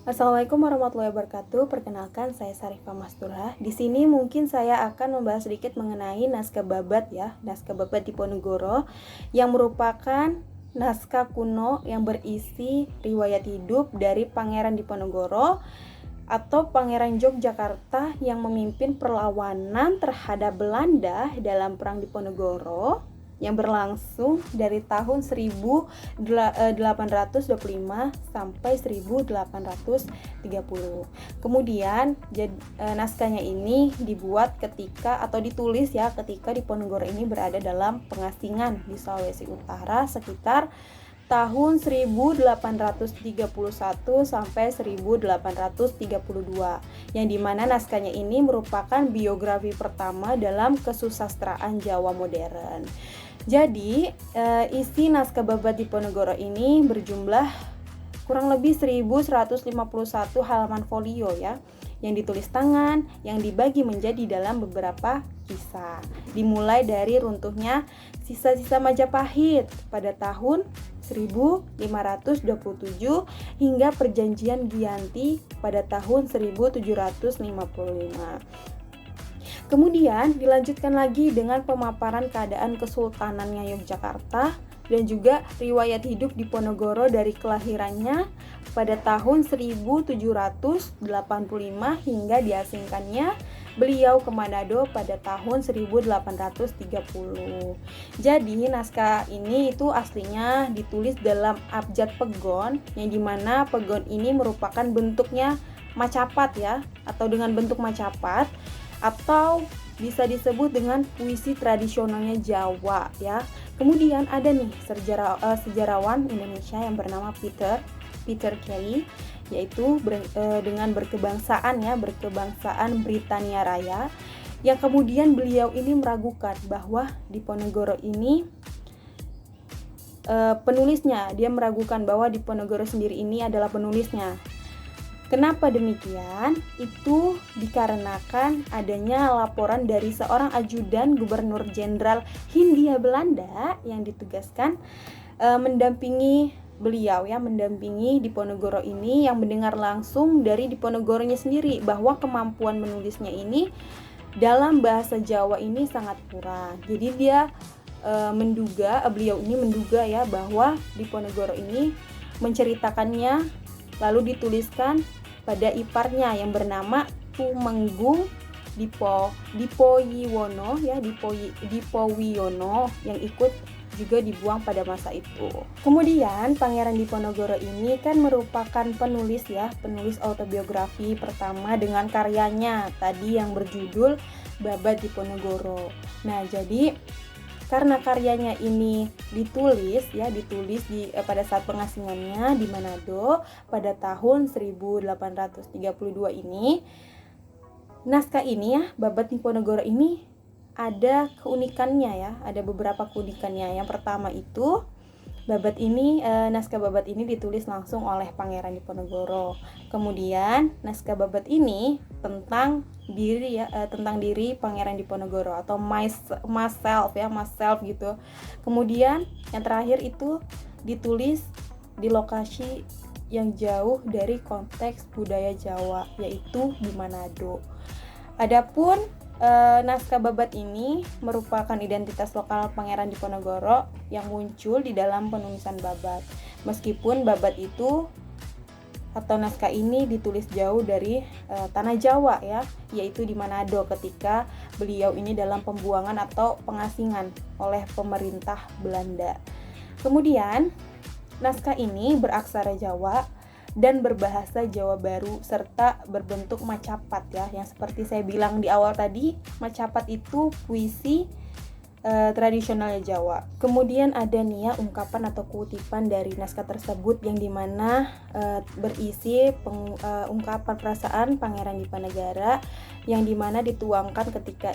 Assalamualaikum warahmatullahi wabarakatuh. Perkenalkan, saya Sarifah Mastura. Di sini mungkin saya akan membahas sedikit mengenai naskah Babat ya, naskah Babat Diponegoro yang merupakan naskah kuno yang berisi riwayat hidup dari Pangeran Diponegoro atau Pangeran Yogyakarta yang memimpin perlawanan terhadap Belanda dalam Perang Diponegoro yang berlangsung dari tahun 1825 sampai 1830. Kemudian naskahnya ini dibuat ketika atau ditulis ya ketika Diponegoro ini berada dalam pengasingan di Sulawesi Utara sekitar tahun 1831 sampai 1832, yang dimana naskahnya ini merupakan biografi pertama dalam kesusastraan Jawa modern. Jadi isi naskah Babat Diponegoro ini berjumlah kurang lebih 1151 halaman folio ya, yang ditulis tangan, yang dibagi menjadi dalam beberapa kisah. Dimulai dari runtuhnya sisa-sisa Majapahit pada tahun 1527 hingga perjanjian Giyanti pada tahun 1755. Kemudian dilanjutkan lagi dengan pemaparan keadaan kesultanannya Yogyakarta dan juga riwayat hidup Diponegoro dari kelahirannya pada tahun 1785 hingga diasingkannya beliau ke Manado pada tahun 1830. Jadi naskah ini itu aslinya ditulis dalam abjad pegon, yang dimana pegon ini merupakan bentuknya macapat ya, atau dengan bentuk macapat, atau bisa disebut dengan puisi tradisionalnya Jawa ya. Kemudian ada nih sejarawan Indonesia yang bernama Peter Kelly, yaitu dengan berkebangsaan Britania Raya, yang kemudian beliau ini meragukan bahwa Diponegoro ini penulisnya, dia meragukan bahwa Diponegoro sendiri ini adalah penulisnya. Kenapa demikian? Itu dikarenakan adanya laporan dari seorang ajudan Gubernur Jenderal Hindia Belanda yang ditugaskan mendampingi beliau ya, mendampingi Diponegoro ini, yang mendengar langsung dari Diponegoronya sendiri bahwa kemampuan menulisnya ini dalam bahasa Jawa ini sangat kurang. Jadi dia beliau ini menduga ya bahwa Diponegoro ini menceritakannya lalu dituliskan pada iparnya yang bernama Tumenggung Dipowiyono ya, Dipowiyono, yang ikut juga dibuang pada masa itu. Kemudian Pangeran Diponegoro ini kan merupakan penulis autobiografi pertama dengan karyanya tadi yang berjudul Babat Diponegoro. Nah, jadi karena karyanya ini ditulis pada saat pengasingannya di Manado pada tahun 1832 ini, naskah ini ya, Babat Diponegoro ini ada keunikannya ya, ada beberapa keunikannya. Yang pertama itu naskah Babat ini ditulis langsung oleh Pangeran Diponegoro. Kemudian naskah Babat ini tentang diri Pangeran Diponegoro atau myself gitu. Kemudian yang terakhir itu ditulis di lokasi yang jauh dari konteks budaya Jawa, yaitu di Manado. Adapun naskah Babat ini merupakan identitas lokal Pangeran Diponegoro yang muncul di dalam penulisan Babat. Meskipun Babat itu atau naskah ini ditulis jauh dari tanah Jawa ya, yaitu di Manado ketika beliau ini dalam pembuangan atau pengasingan oleh pemerintah Belanda. Kemudian naskah ini beraksara Jawa dan berbahasa Jawa Baru serta berbentuk macapat ya, yang seperti saya bilang di awal tadi, macapat itu puisi tradisional Jawa. Kemudian ada nih ya ungkapan atau kutipan dari naskah tersebut yang dimana berisi ungkapan perasaan Pangeran Diponegoro yang dimana dituangkan ketika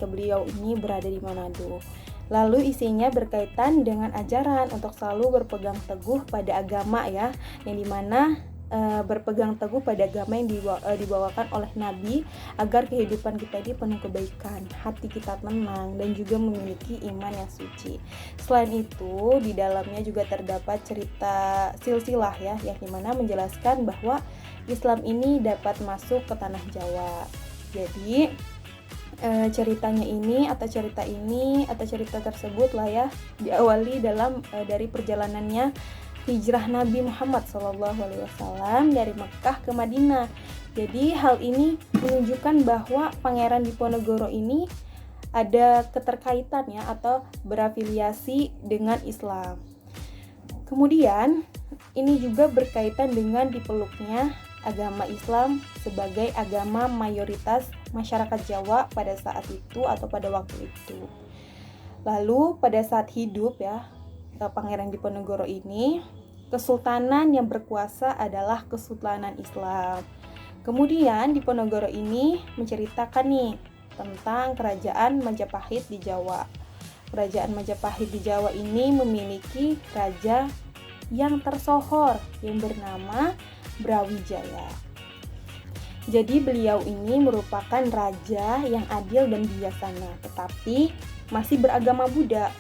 beliau ini berada di Manado. Lalu isinya berkaitan dengan ajaran untuk selalu berpegang teguh pada agama ya, yang dimana berpegang teguh pada agama yang dibawakan oleh Nabi agar kehidupan kita ini penuh kebaikan, hati kita tenang, dan juga memiliki iman yang suci. Selain itu, di dalamnya juga terdapat cerita silsilah ya, yang dimana menjelaskan bahwa Islam ini dapat masuk ke tanah Jawa. Jadi cerita tersebut lah ya diawali dari perjalanannya hijrah Nabi Muhammad SAW dari Mekkah ke Madinah. Jadi hal ini menunjukkan bahwa Pangeran Diponegoro ini ada keterkaitan ya atau berafiliasi dengan Islam. Kemudian ini juga berkaitan dengan dipeluknya agama Islam sebagai agama mayoritas masyarakat Jawa pada saat itu atau pada waktu itu. Lalu pada saat hidup ya Pangeran Diponegoro ini, kesultanan yang berkuasa adalah Kesultanan Islam. Kemudian Diponegoro ini menceritakan nih tentang kerajaan Majapahit di Jawa. Kerajaan Majapahit di Jawa ini memiliki raja yang tersohor yang bernama Brawijaya. Jadi beliau ini merupakan raja yang adil dan bijaksana, tetapi masih beragama Buddha.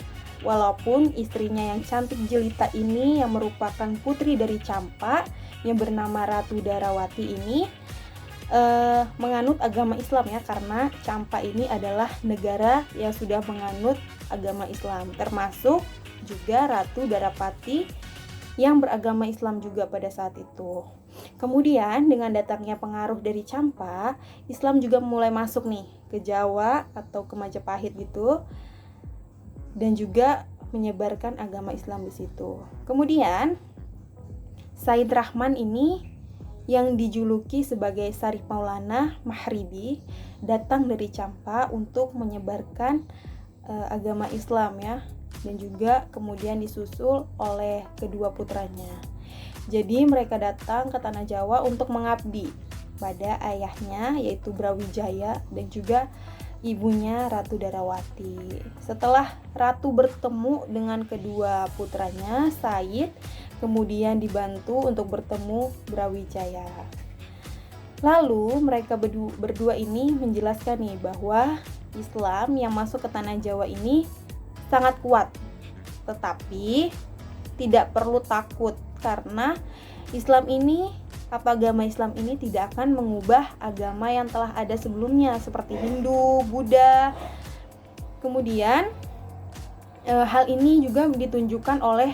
Walaupun istrinya yang cantik jelita ini yang merupakan putri dari Campa yang bernama Ratu Darawati ini menganut agama Islam ya, karena Campa ini adalah negara yang sudah menganut agama Islam, termasuk juga Ratu Darawati yang beragama Islam juga pada saat itu. Kemudian dengan datangnya pengaruh dari Campa, Islam juga mulai masuk nih ke Jawa atau ke Majapahit gitu, dan juga menyebarkan agama Islam di situ. Kemudian Said Rahman ini yang dijuluki sebagai Sarif Maulana Mahribi datang dari Campa untuk menyebarkan agama Islam ya, dan juga kemudian disusul oleh kedua putranya. Jadi mereka datang ke tanah Jawa untuk mengabdi pada ayahnya yaitu Brawijaya dan juga ibunya Ratu Darawati. Setelah Ratu bertemu dengan kedua putranya, Said kemudian dibantu untuk bertemu Brawijaya. Lalu mereka berdua ini menjelaskan nih bahwa Islam yang masuk ke tanah Jawa ini sangat kuat, tetapi tidak perlu takut karena Islam ini atau agama Islam ini tidak akan mengubah agama yang telah ada sebelumnya seperti Hindu, Buddha. Kemudian hal ini juga ditunjukkan oleh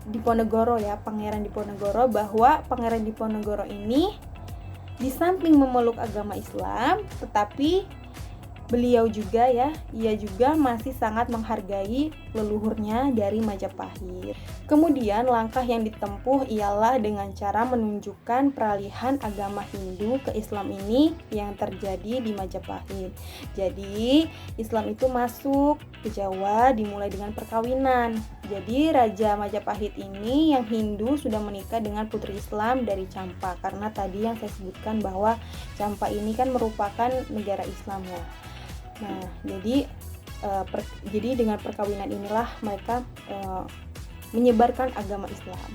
Diponegoro ya, Pangeran Diponegoro, bahwa Pangeran Diponegoro ini di samping memeluk agama Islam, tetapi beliau juga ya, ia juga masih sangat menghargai leluhurnya dari Majapahit. Kemudian langkah yang ditempuh ialah dengan cara menunjukkan peralihan agama Hindu ke Islam ini yang terjadi di Majapahit. Jadi Islam itu masuk ke Jawa dimulai dengan perkawinan. Jadi Raja Majapahit ini yang Hindu sudah menikah dengan putri Islam dari Campa, karena tadi yang saya sebutkan bahwa Campa ini kan merupakan negara Islam ya. Nah, jadi dengan perkawinan inilah mereka menyebarkan agama Islam.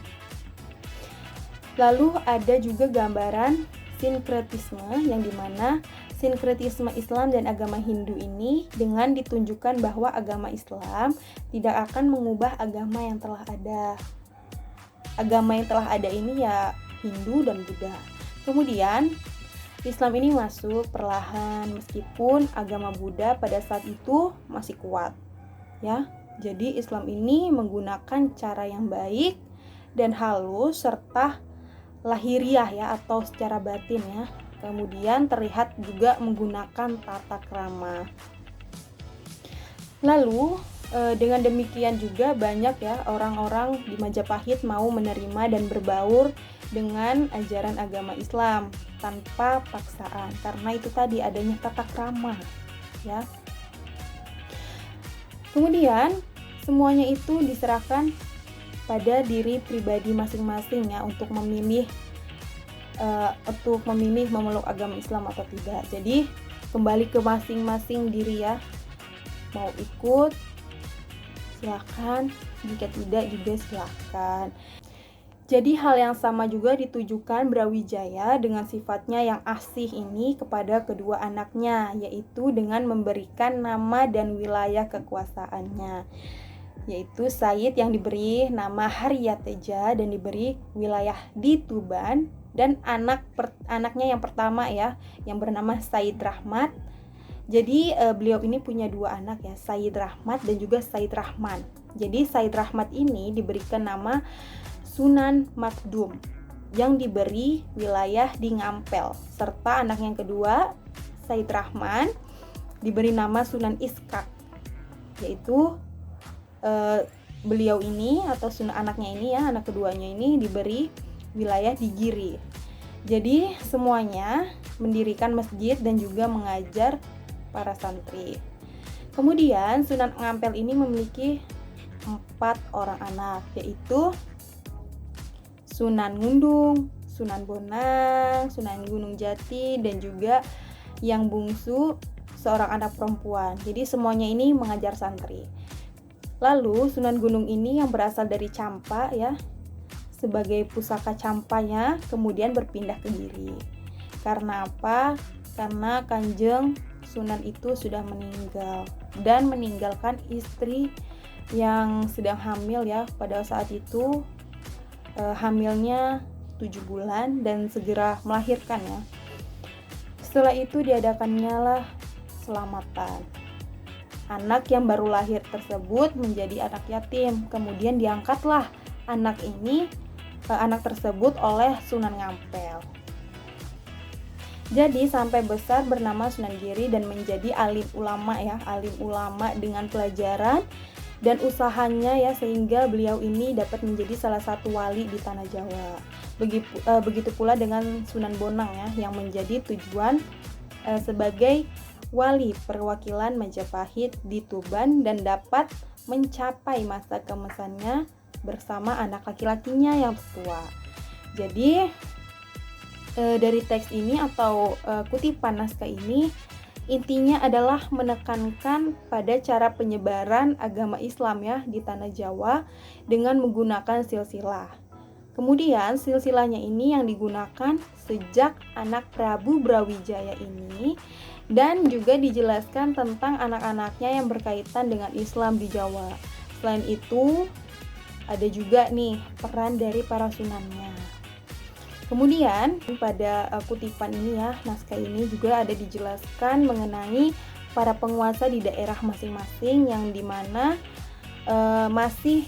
Lalu ada juga gambaran sinkretisme, yang dimana sinkretisme Islam dan agama Hindu ini dengan ditunjukkan bahwa agama Islam tidak akan mengubah agama yang telah ada. Agama yang telah ada ini ya Hindu dan Buddha. Kemudian Islam ini masuk perlahan meskipun agama Buddha pada saat itu masih kuat ya. Jadi Islam ini menggunakan cara yang baik dan halus serta lahiriah ya atau secara batin ya. Kemudian terlihat juga menggunakan tata krama. Lalu dengan demikian juga banyak ya orang-orang di Majapahit mau menerima dan berbaur dengan ajaran agama Islam tanpa paksaan, karena itu tadi adanya tata krama ya. Kemudian semuanya itu diserahkan pada diri pribadi masing-masing ya untuk memilih memeluk agama Islam atau tidak. Jadi kembali ke masing-masing diri ya, mau ikut silahkan, jika tidak juga silahkan. Jadi hal yang sama juga ditujukan Brawijaya dengan sifatnya yang asih ini kepada kedua anaknya, yaitu dengan memberikan nama dan wilayah kekuasaannya, yaitu Said yang diberi nama Haryateja dan diberi wilayah di Tuban, dan anaknya yang pertama ya, yang bernama Said Rahmat. Jadi beliau ini punya dua anak ya, Said Rahmat dan juga Said Rahman. Jadi Said Rahmat ini diberikan nama Sunan Makdum yang diberi wilayah di Ngampel, serta anak yang kedua Said Rahman diberi nama Sunan Iskak, yaitu beliau ini atau anaknya ini ya, anak keduanya ini diberi wilayah di Giri. Jadi semuanya mendirikan masjid dan juga mengajar para santri. Kemudian Sunan Ngampel ini memiliki 4 orang anak, yaitu Sunan Ngundung, Sunan Bonang, Sunan Gunung Jati, dan juga yang bungsu seorang anak perempuan. Jadi semuanya ini mengajar santri. Lalu Sunan Gunung ini yang berasal dari Campa ya, sebagai pusaka Campanya, kemudian berpindah ke Giri. Karena apa? Karena Kanjeng Sunan itu sudah meninggal dan meninggalkan istri yang sedang hamil ya, pada saat itu hamilnya 7 bulan dan segera melahirkan ya. Setelah itu diadakannya lah selamatan. Anak yang baru lahir tersebut menjadi anak yatim. Kemudian diangkatlah anak tersebut oleh Sunan Ngampel. Jadi sampai besar bernama Sunan Giri dan menjadi alim ulama ya, alim ulama dengan pelajaran dan usahanya ya, sehingga beliau ini dapat menjadi salah satu wali di tanah Jawa. Begitu pula dengan Sunan Bonang ya, yang menjadi tujuan sebagai wali perwakilan Majapahit di Tuban dan dapat mencapai masa keemasannya bersama anak laki-lakinya yang tua. Jadi dari teks ini atau kutipan naskah ini, intinya adalah menekankan pada cara penyebaran agama Islam ya di tanah Jawa dengan menggunakan silsilah. Kemudian silsilahnya ini yang digunakan sejak anak Prabu Brawijaya ini, dan juga dijelaskan tentang anak-anaknya yang berkaitan dengan Islam di Jawa. Selain itu ada juga nih peran dari para sunannya. Kemudian pada kutipan ini ya, naskah ini juga ada dijelaskan mengenai para penguasa di daerah masing-masing yang dimana masih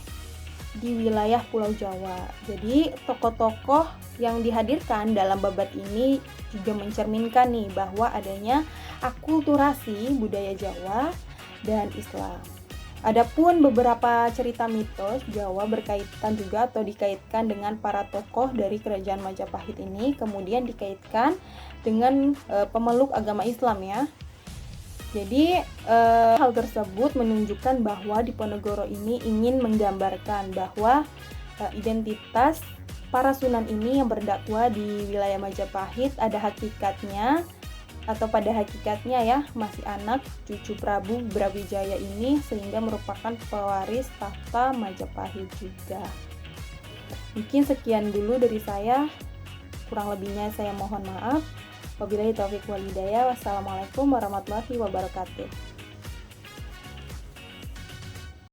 di wilayah Pulau Jawa. Jadi tokoh-tokoh yang dihadirkan dalam babat ini juga mencerminkan nih bahwa adanya akulturasi budaya Jawa dan Islam. Adapun beberapa cerita mitos Jawa berkaitan juga atau dikaitkan dengan para tokoh dari kerajaan Majapahit ini, kemudian dikaitkan dengan pemeluk agama Islam ya. Jadi hal tersebut menunjukkan bahwa Diponegoro ini ingin menggambarkan bahwa identitas para sunan ini yang berdakwah di wilayah Majapahit ada hakikatnya, atau pada hakikatnya ya masih anak cucu Prabu Brawijaya ini, sehingga merupakan pewaris tahta Majapahit juga. Mungkin sekian dulu dari saya, kurang lebihnya saya mohon maaf. Wabillahi taufiq wal hidayah. Wassalamualaikum warahmatullahi wabarakatuh.